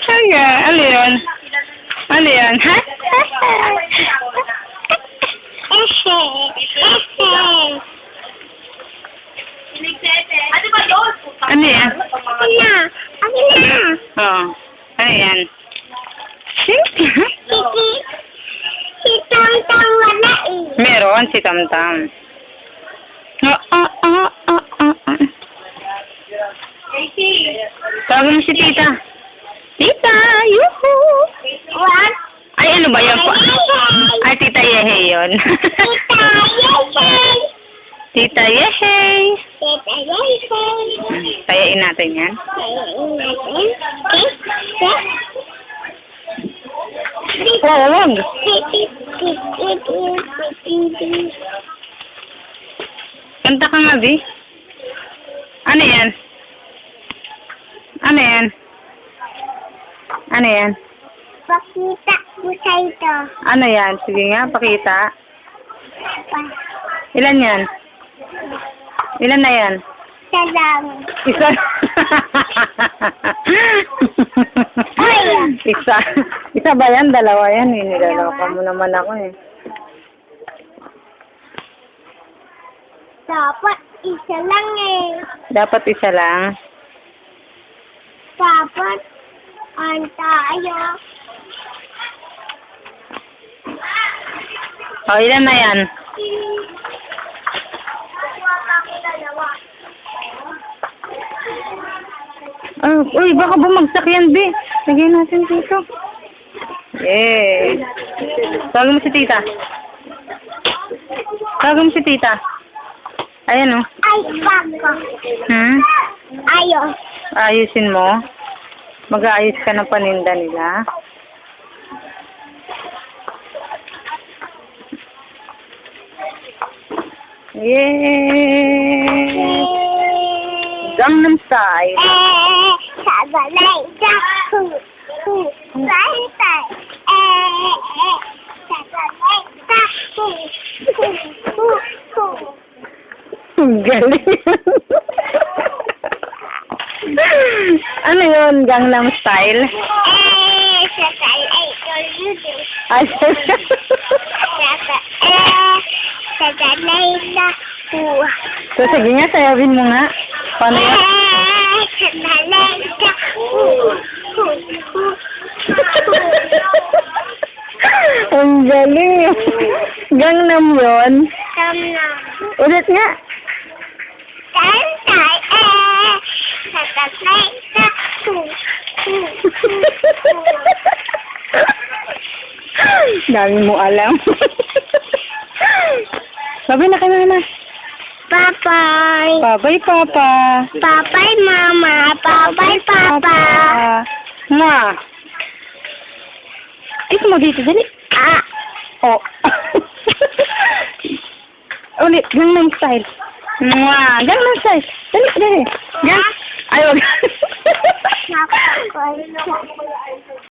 Kaya, ano yun? Ano yun? Ha? Ano yan? Oo. Ano yan? Meron si Tamtam. Tawag mo si Tita. Tita, yuhu! What? Ay, ano ba yan po? Ay, Tita Yehe yun. Tita Yehe. Tayain natin yan. Oo, wag. Kanta ka nga, Bi. Ano yan? Ano yan? Ano yan? Pakita ko sa ito. Ano yan? Sige nga, pakita. Ilan yan? Ilan na yan? Salam. Isa. Isa. Isa ba yan? Dalawa yan eh. Nilaloka mo naman ako eh. Dapat isa lang eh. Dapat isa lang. Dapat ang tayo. O, ilan na yan? Oh, uy, baka bumagsak yan, Bi. Lagyan natin dito. Yeah. Tawag mo si Tita. Tawag mo si Tita. Ayan, oh. Ay, pako. Hmm? Ayos. Ayusin mo. Mag-aayos ka ng paninda nila. Yeah! Gangnam Style. Sabalay sa sabalay sa Ang galing. Ano yun? Gangnam Style? sabalay ko yun. Ay, Sabalay na so, sige nga, sayawin mo nga. Paano yan? sabalay sa Ang galing. Gangnam yun. Ulit nga. Dami mo alam. Sabi na kayo na. Bye-bye. Bye-bye, Papa. Bye-bye, Mama. Bye-bye, Papa. Nga. Kiss mo dito, dali. Ah. Oh. Ulit, Gangnam Style. Nga, Gangnam Style. Dali, dali. Gan. Ay, wag. Nakakal.